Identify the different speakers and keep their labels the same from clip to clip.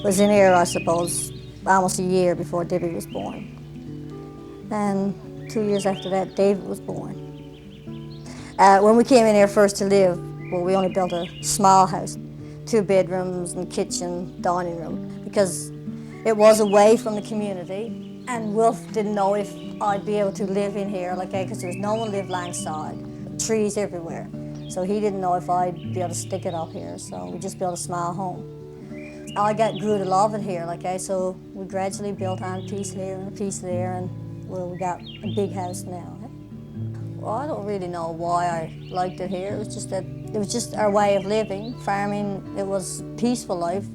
Speaker 1: was in here, I suppose, almost a year before Debbie was born. And 2 years after that, David was born. When we came in here first to live, well, we only built a small house, 2 bedrooms and kitchen, dining room, because it was away from the community. And Wilf didn't know if I'd be able to live in here, like, because there was no one lived alongside, trees everywhere. So he didn't know if I'd be able to stick it up here, so we just built a small home. I grew to love it here, so we gradually built on a piece here and a piece there, and well, we got a big house now. Well, I don't really know why I liked it here. It was just that it was just our way of living. Farming, it was a peaceful life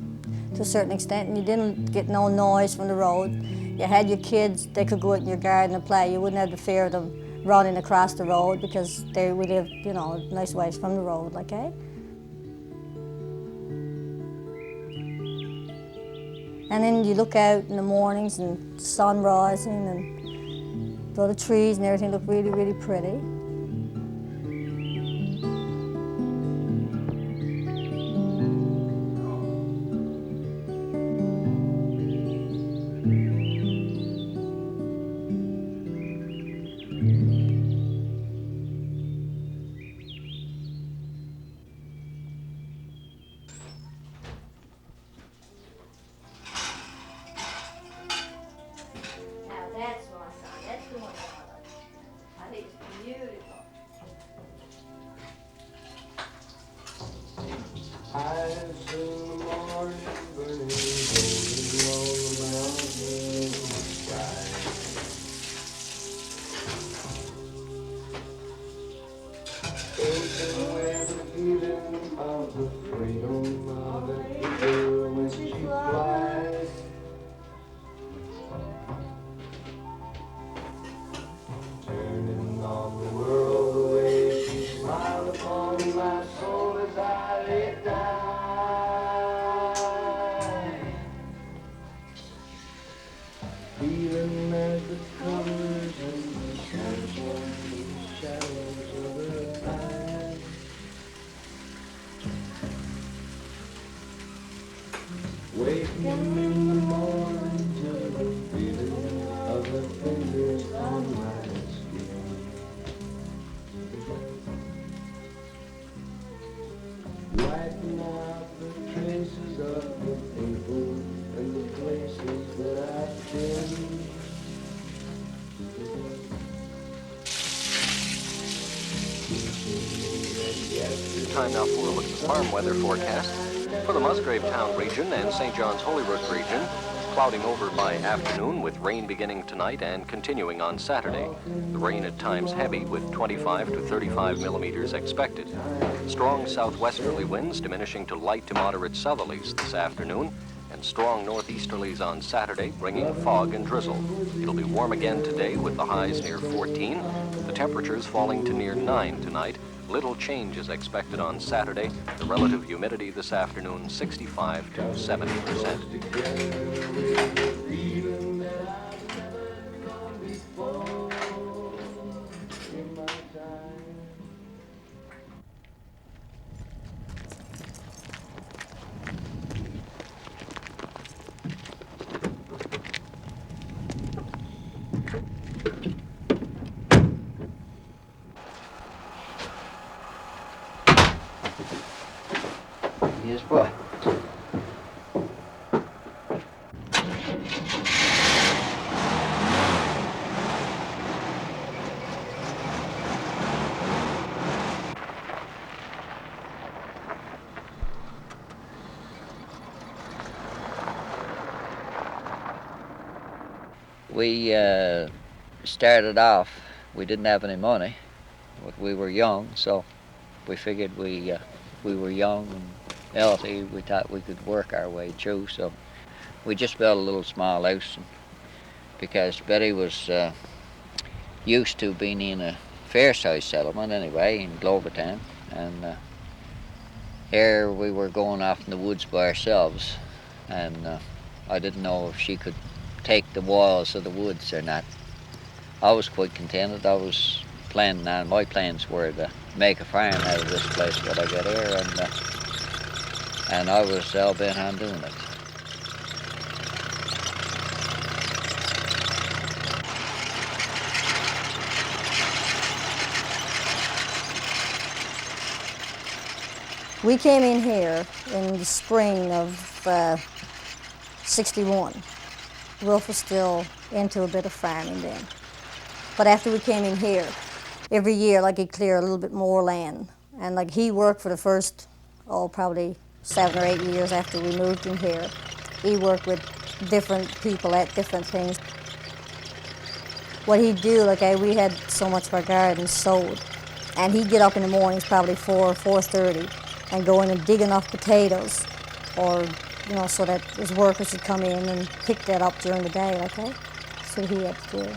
Speaker 1: to a certain extent, and you didn't get no noise from the road. You had your kids, they could go out in your garden and play. You wouldn't have the fear of them running across the road because we lived, you know, a nice ways from the road, And then you look out in the mornings and the sun rising and all the trees and everything look really, really pretty. That's my son. That's the one I think it's beautiful. Eyes in the morning burning golden on the mountain sky. Ocean with the feeling of the freedom of the eagle when she flies. Turning on the world the way she smiled upon my soul as I lay down. Feeling as the colors and the shadows of her eyes. Waking in the morning to the feeling of her fingers on my skin. Wiping out the traces of the people and the places that I've been.
Speaker 2: Time now for a look at the farm weather forecast. For the Musgrave Town region and St. John's Holyrood region, clouding over by afternoon with rain beginning tonight and continuing on Saturday. The rain at times heavy with 25 to 35 millimeters expected. Strong southwesterly winds diminishing to light to moderate southerlies this afternoon, and strong northeasterlies on Saturday, bringing fog and drizzle. It'll be warm again today with the highs near 14, the temperatures falling to near 9 tonight. Little change is expected on Saturday. The relative humidity this afternoon, 65 to 70%.
Speaker 3: Yes, boy. We started off, we didn't have any money, but we were young, so we figured we were young and healthy. We thought we could work our way through, so we just built a little small house, because Betty was used to being in a fair-sized settlement anyway in Glovertown, and here we were going off in the woods by ourselves, and I didn't know if she could take the walls of the woods or not. I was quite contented. I was planning on, my plans were to make a farm out of this place when I got here, and I was hell bent on doing it.
Speaker 1: We came in here in the spring of '61. Wilf was still into a bit of farming then. But after we came in here, every year, like, he'd clear a little bit more land. And like, he worked for the first, probably 7 or 8 years after we moved in here. He worked with different people at different things. What he'd do, like, we had so much of our garden sowed, and he'd get up in the mornings, probably 4:30, and go in and dig enough potatoes, or, so that his workers would come in and pick that up during the day, okay? That's what he had to do.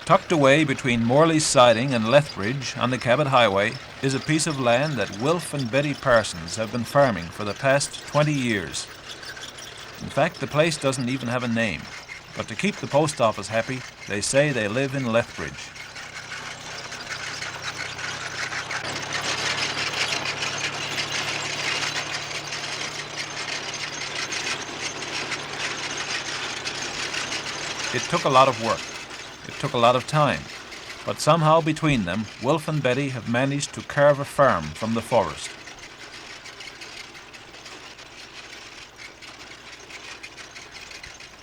Speaker 4: Tucked away between Morley's Siding and Lethbridge on the Cabot Highway is a piece of land that Wilf and Betty Parsons have been farming for the past 20 years. In fact, the place doesn't even have a name, but to keep the post office happy, they say they live in Lethbridge. It took a lot of work. It took a lot of time, but somehow between them, Wilf and Betty have managed to carve a farm from the forest.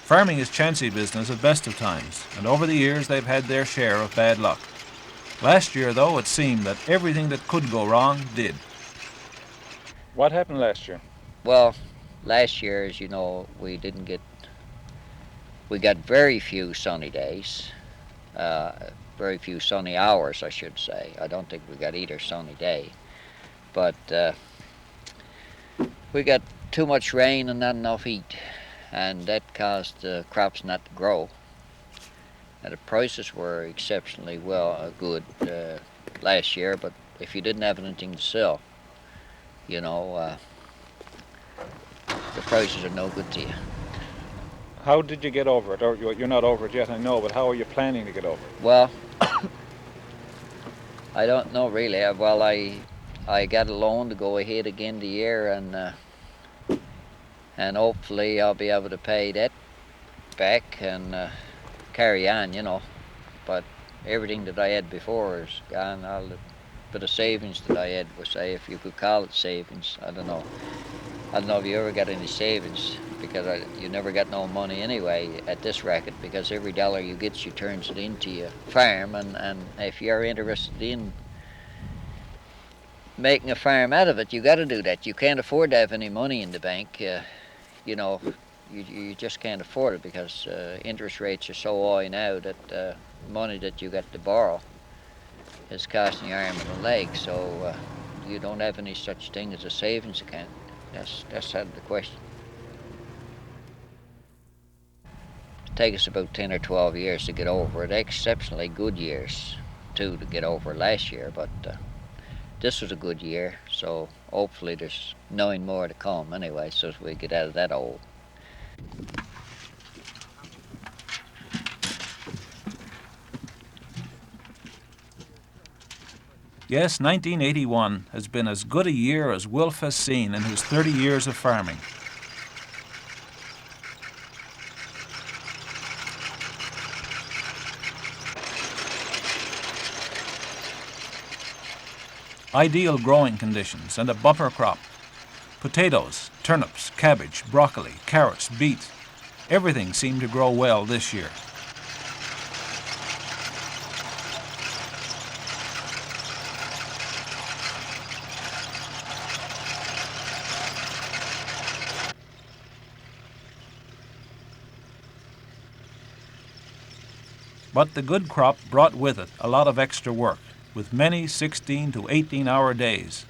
Speaker 4: Farming is chancy business at best of times, and over the years they've had their share of bad luck. Last year, though, it seemed that everything that could go wrong did.
Speaker 5: What happened last year?
Speaker 3: Well, last year, as you know, we got very few sunny days. Very few sunny hours, I should say. I don't think we got either sunny day. But we got too much rain and not enough heat, and that caused the crops not to grow. And the prices were exceptionally good last year, but if you didn't have anything to sell, the prices are no good to you.
Speaker 5: How did you get over it? Or you're not over it yet, I know, but how are you planning to get over it?
Speaker 3: Well, I don't know really. Well, I got a loan to go ahead again the year, and hopefully I'll be able to pay that back and carry on, But everything that I had before is gone. All the bit of savings that I had was, if you could call it savings, I don't know. I don't know if you ever got any savings, because you never got no money anyway at this racket, because every dollar you get, you turns it into your farm, and if you're interested in making a farm out of it, you got to do that. You can't afford to have any money in the bank. You just can't afford it, because interest rates are so high now that money that you got to borrow is costing you arm and a leg, so you don't have any such thing as a savings account. That's out of the question. It takes us about 10 or 12 years to get over it. Exceptionally good years, too, to get over last year, but this was a good year, so hopefully there's 9 more to come anyway, so as we get out of that hole.
Speaker 4: Yes, 1981 has been as good a year as Wilf has seen in his 30 years of farming. Ideal growing conditions and a bumper crop. Potatoes, turnips, cabbage, broccoli, carrots, beets. Everything seemed to grow well this year. But the good crop brought with it a lot of extra work, with many 16 to 18-hour days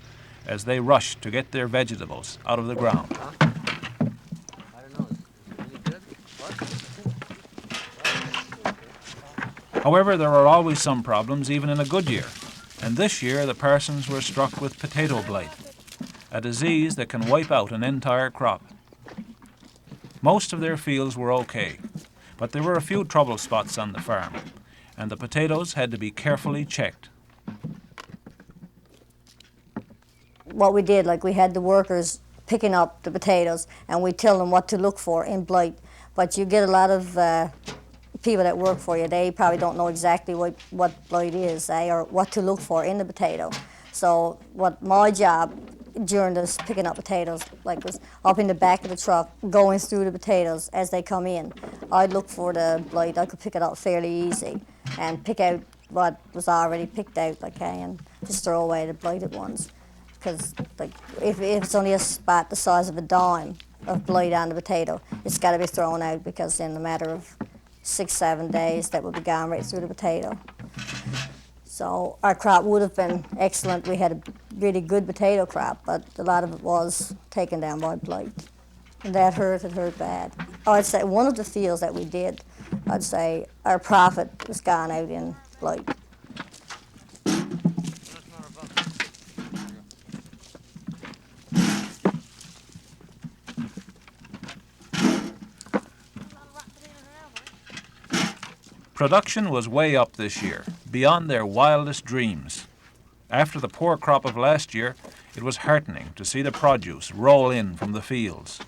Speaker 4: as they rushed to get their vegetables out of the ground. However, there are always some problems even in a good year, and this year the Parsons were struck with potato blight, a disease that can wipe out an entire crop. Most of their fields were okay, but there were a few trouble spots on the farm, and the potatoes had to be carefully checked.
Speaker 1: What we did, like, we had the workers picking up the potatoes, and we tell them what to look for in blight. But you get a lot of people that work for you, they probably don't know exactly what blight is, or what to look for in the potato. So what my job during this picking up potatoes, like, was up in the back of the truck, going through the potatoes as they come in. I'd look for the blight. I could pick it up fairly easy and pick out what was already picked out, okay, and just throw away the blighted ones. Because, like, if it's only a spot the size of a dime of blight on the potato, it's got to be thrown out, because in a matter of 6-7 days that would be gone right through the potato. So our crop would have been excellent. We had a really good potato crop, but a lot of it was taken down by blight. And that hurt, it hurt bad. I'd say one of the fields that we did, I'd say our profit was gone out in blight.
Speaker 4: Production was way up this year, beyond their wildest dreams. After the poor crop of last year, it was heartening to see the produce roll in from the fields.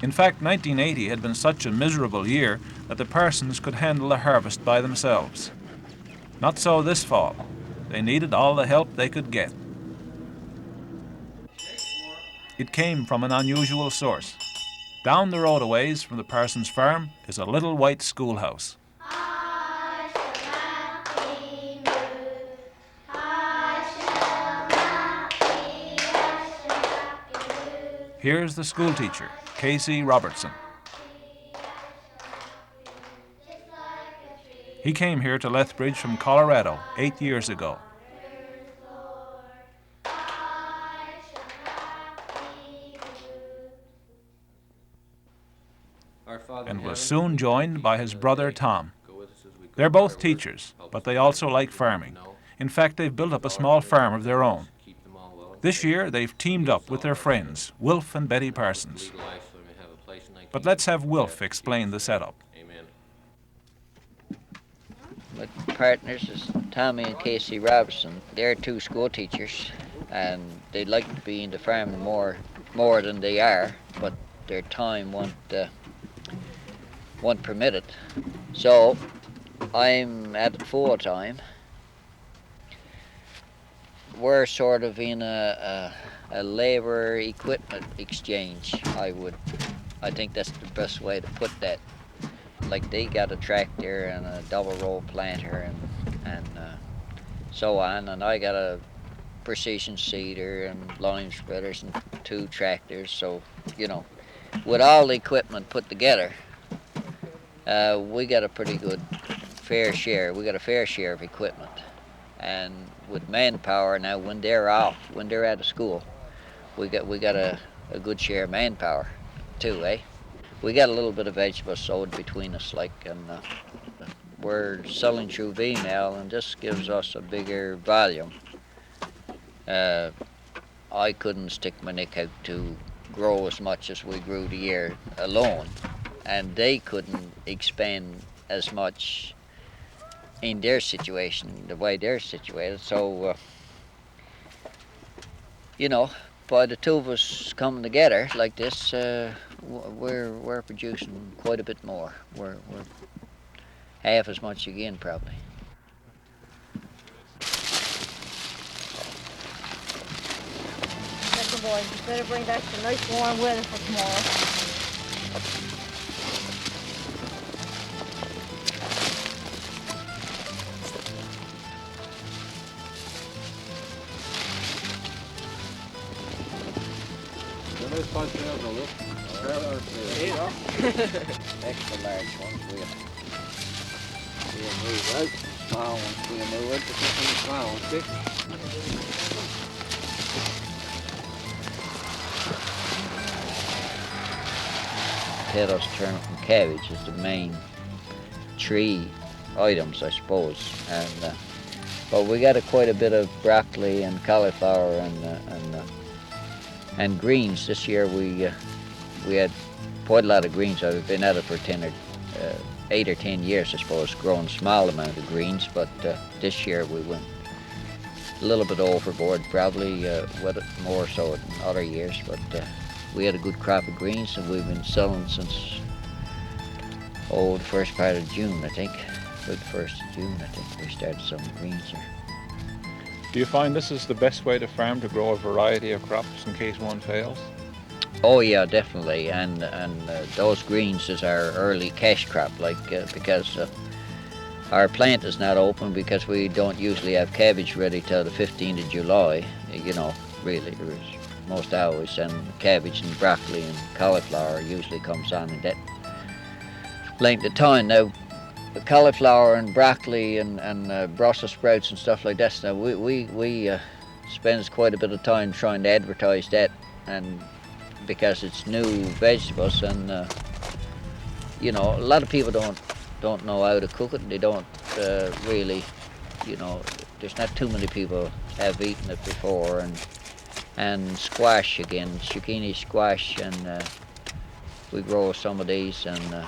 Speaker 4: In fact, 1980 had been such a miserable year that the Parsons could handle the harvest by themselves. Not so this fall. They needed all the help they could get. It came from an unusual source. Down the road a ways from the Parsons farm is a little white schoolhouse. Here's the school teacher, Casey Robertson. He came here to Lethbridge from Colorado 8 years ago. And was soon joined by his brother Tom. They're both teachers, but they also like farming. In fact, they've built up a small farm of their own. This year, they've teamed up with their friends, Wilf and Betty Parsons. But let's have Wilf explain the setup.
Speaker 3: My partners is Tommy and Casey Robertson. They're two school teachers, and they'd like to be into farming more than they are, but their time won't permit it. So I'm at it full time. We're sort of in a labor equipment exchange. I think that's the best way to put that. Like, they got a tractor and a double row planter and so on, and I got a precision seeder and line spreaders and 2 tractors. So, you know, with all the equipment put together, we got a pretty good fair share. We got a fair share of equipment, and with manpower now, when they're off, when they're out of school, we got a good share of manpower too, eh? We got a little bit of vegetables sowed between us, like, and we're selling through email, and this gives us a bigger volume. I couldn't stick my neck out to grow as much as we grew the year alone, and they couldn't expand as much in their situation, the way they're situated. So, you know, by the two of us coming together like this, we're producing quite a bit more. We're half as much again, probably.
Speaker 1: Listen, boys, you better bring back some nice warm weather for tomorrow.
Speaker 3: Extra large ones, we'll move out. Small ones, we'll move out, but this one's small ones, see? Potatoes, turnip and cabbage is the main 3 items, I suppose. And but we got quite a bit of broccoli and cauliflower and greens. This year we had quite a lot of greens. I've been at it for 8 or 10 years, I suppose, grown small amount of greens, but this year we went a little bit overboard, probably with it more so than other years, but we had a good crop of greens, and we've been selling since, the first part of June, I think. About the 1st of June, I think, we started selling greens here.
Speaker 5: Do you find this is the best way to farm, to grow a variety of crops in case one fails?
Speaker 3: Oh yeah, definitely, and those greens is our early cash crop, because our plant is not open because we don't usually have cabbage ready till the 15th of July, really, most always, and cabbage and broccoli and cauliflower usually comes on in that length of time. Now, the cauliflower and broccoli and Brussels sprouts and stuff like that, now we spends quite a bit of time trying to advertise that, and because it's new vegetables, and a lot of people don't know how to cook it. They don't really, there's not too many people have eaten it before, and squash again, zucchini squash, and we grow some of these, and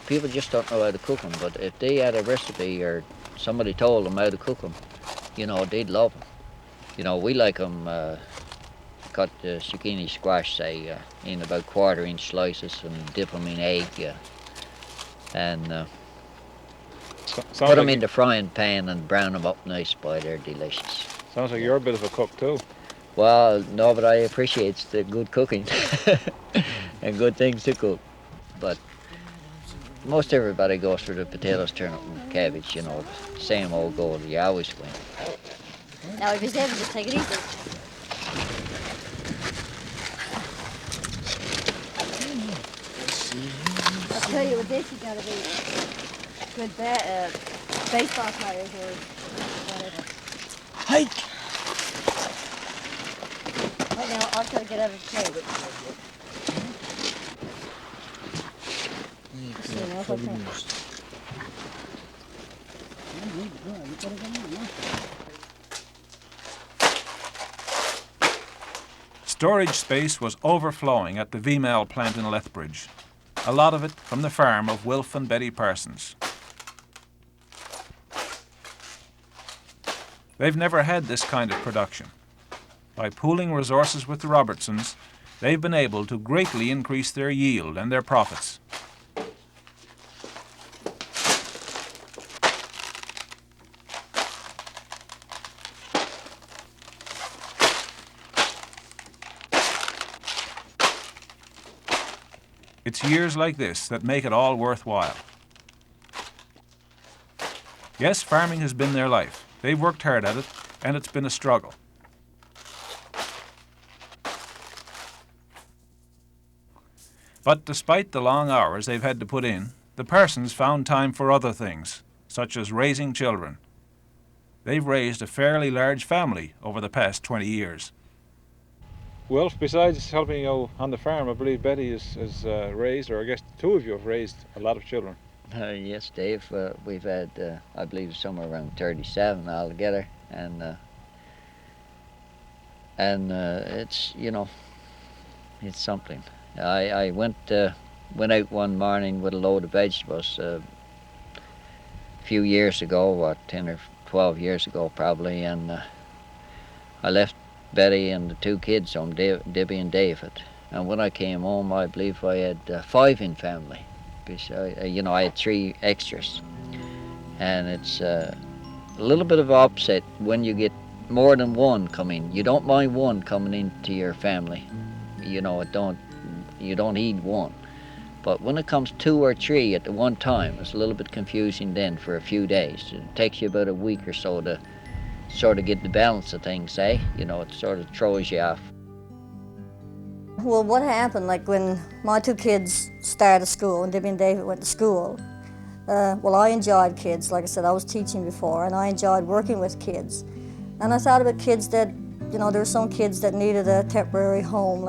Speaker 3: people just don't know how to cook them. But if they had a recipe or somebody told them how to cook them, they'd love them. We like them. Cut the zucchini squash, say, in about 1/4-inch slices, and dip them in egg, and put them in the frying pan and brown them up nice, boy, they're delicious.
Speaker 5: Sounds like you're a bit of a cook too.
Speaker 3: Well, no, but I appreciate the good cooking and good things to cook. But most everybody goes for the potatoes, turnip, and cabbage, same old goal, you always win.
Speaker 1: Now, if you're able to take it easy. I'll tell you, with this, you gotta be good baseball players or whatever.
Speaker 6: Hike!
Speaker 1: Right now, I'll try to get out of the table.
Speaker 4: Storage space was overflowing at the VML plant in Lethbridge, a lot of it from the farm of Wilf and Betty Parsons. They've never had this kind of production. By pooling resources with the Robertsons, they've been able to greatly increase their yield and their profits. It's years like this that make it all worthwhile. Yes, farming has been their life. They've worked hard at it, and it's been a struggle. But despite the long hours they've had to put in, the Parsons found time for other things, such as raising children. They've raised a fairly large family over the past 20 years.
Speaker 5: Wilf, besides helping you on the farm, I believe Betty has raised, or I guess the two of you have raised a lot of children.
Speaker 3: Yes, Dave, we've had, I believe, somewhere around 37 altogether, and it's, it's something. I went out one morning with a load of vegetables a few years ago, 10 or 12 years ago probably, and I left Betty and the two kids home, Debbie and David. And when I came home, I believe I had 5 in family. Because I had 3 extras. And it's a little bit of an upset when you get more than one coming. You don't mind one coming into your family. You don't need one. But when it comes 2 or 3 at the one time, it's a little bit confusing then for a few days. It takes you about a week or so to sort of get the balance of things, it sort of throws you off.
Speaker 1: Well, what happened, like when my 2 kids started school and Debbie and David went to school, I enjoyed kids. Like I said, I was teaching before, and I enjoyed working with kids. And I thought about kids that, there were some kids that needed a temporary home,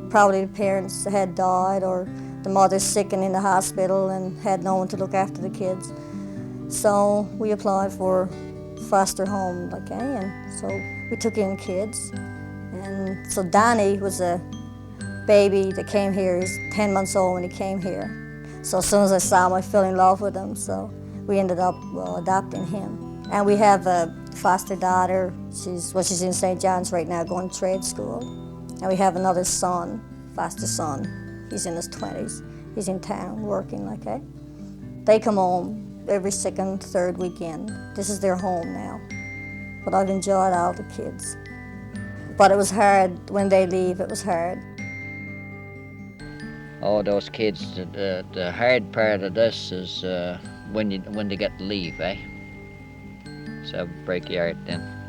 Speaker 1: probably the parents had died, or the mother's sick and in the hospital and had no one to look after the kids. So we applied for foster home, and so we took in kids. And so Donnie was a baby that came here. He was 10 months old when he came here. So as soon as I saw him, I fell in love with him. So we ended up adopting him. And we have a foster daughter. She's in St. John's right now, going to trade school. And we have another son, foster son. He's in his 20s. He's in town working, okay? They come home every second, third weekend. This is their home now. But I've enjoyed all the kids. But it was hard when they leave, it was hard.
Speaker 3: Oh, those kids, the hard part of this is when they get to leave, eh? So break your heart then.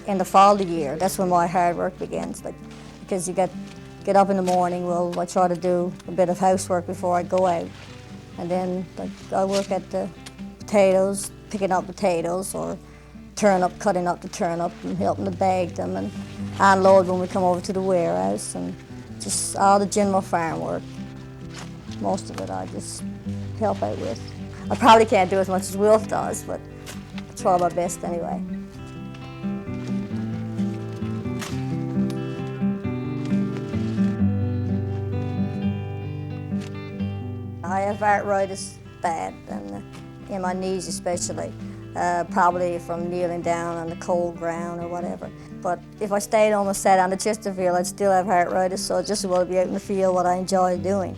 Speaker 1: In the fall of the year, that's when my hard work begins. Like, because you get up in the morning. Well, I try to do a bit of housework before I go out, and then like I work at the potatoes, picking up potatoes, or cutting up the turnip, and helping to bag them, and unload when we come over to the warehouse, and just all the general farm work. Most of it I just help out with. I probably can't do as much as Wilf does, but I try my best anyway. I have arthritis bad, and in my knees especially, probably from kneeling down on the cold ground or whatever. But if I stayed home and sat on the Chesterfield, I'd still have arthritis, so I just want to be out in the field, what I enjoy doing.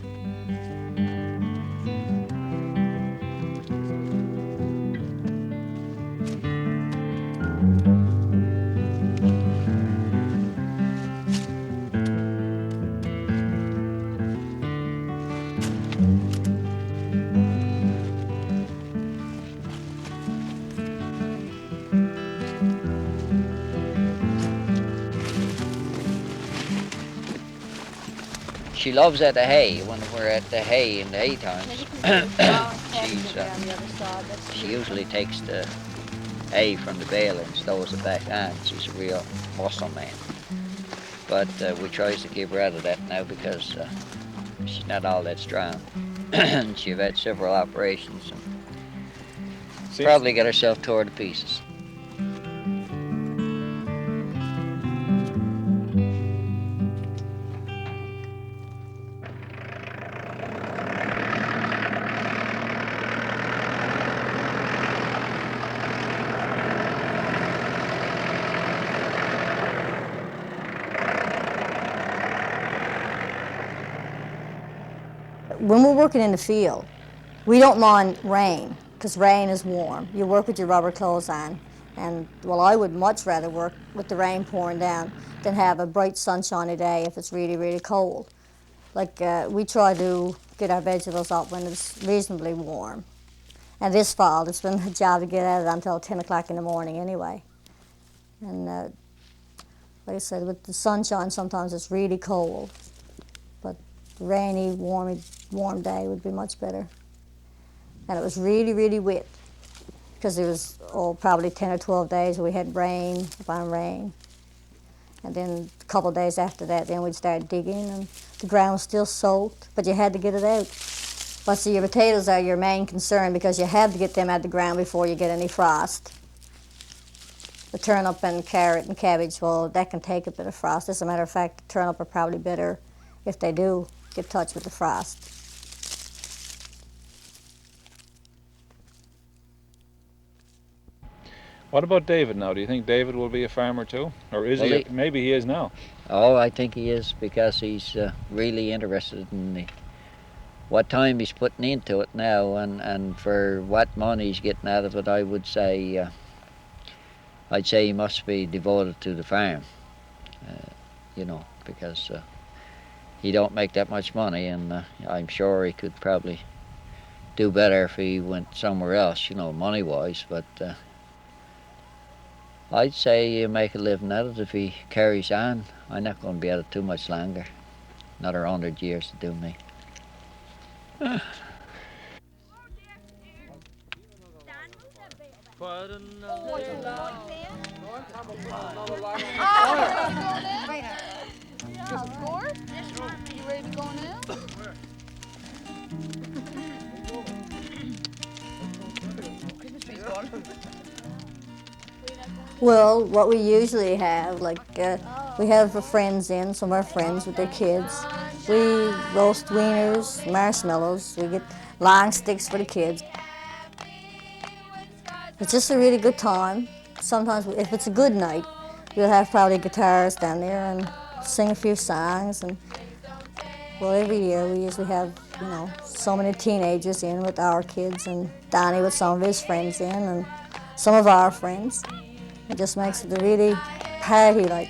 Speaker 3: She loves at the hay when we're at the hay in the hay times. She usually takes the hay from the baler and stows it back on. She's a real muscle man. But we try to keep her out of that now because she's not all that strong. She's had several operations and probably got herself tore to pieces.
Speaker 1: When we're working in the field, we don't mind rain, because rain is warm. You work with your rubber clothes on, and well, I would much rather work with the rain pouring down than have a bright sunshiny day if it's really, really cold. Like, we try to get our vegetables up when it's reasonably warm. And this fall, it's been a job to get at it until 10 o'clock in the morning anyway. And like I said, with the sunshine, sometimes it's really cold. But the rainy, warm day would be much better. And it was really, really wet, because there was probably 10 or 12 days where we had rain upon rain. And then a couple of days after that, then we'd start digging, and the ground was still soaked, but you had to get it out. But see, your potatoes are your main concern, because you have to get them out of the ground before you get any frost. The turnip and carrot and cabbage, well, that can take a bit of frost. As a matter of fact, the turnip are probably better if they do get touched with the frost.
Speaker 5: What about David now? Do you think David will be a farmer too? Or is he? Maybe he is now.
Speaker 3: Oh, I think he is, because he's really interested in what time he's putting into it now, and for what money he's getting out of it. I would say, I'd say he must be devoted to the farm, you know, because he don't make that much money, and I'm sure he could probably do better if he went somewhere else, you know, money-wise, but I'd say he'll make a living at it if he carries on. I'm not going to be at it too much longer. Another 100 years to do me.
Speaker 6: You ready to go now? Christmas tree's gone.
Speaker 1: Well, what we usually have, like, we have our friends in, some of our friends with their kids. We roast wieners, marshmallows. We get long sticks for the kids. It's just a really good time. Sometimes, if it's a good night, we'll have probably guitars down there and sing a few songs. And well, every year we usually have, you know, so many teenagers in with our kids, and Donnie with some of his friends in, and some of our friends. It just makes it a really party-like.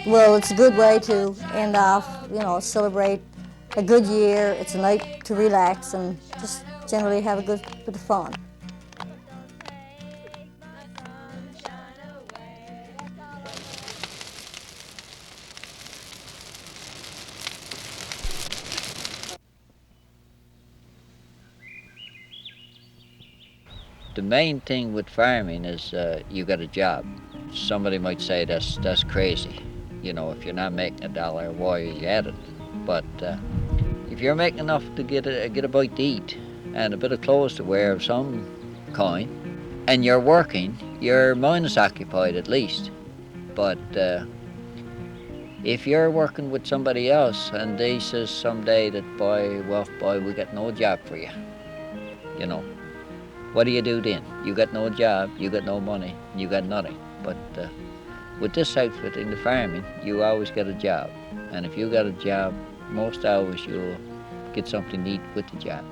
Speaker 1: Well, it's a good way to end off, you know, celebrate a good year. It's a night to relax and just generally have a good bit of fun.
Speaker 3: The main thing with farming is you got a job. Somebody might say that's crazy. You know, if you're not making $1, why are you at it? But if you're making enough to get a bite to eat and a bit of clothes to wear of some kind, and you're working, your mind is occupied at least. But if you're working with somebody else and they says someday that, boy, we got no job for you, you know, what do you do then? You got no job, you got no money, you got nothing. But with this outfit in the farming, you always get a job. And if you got a job, most hours you'll get something to eat with the job.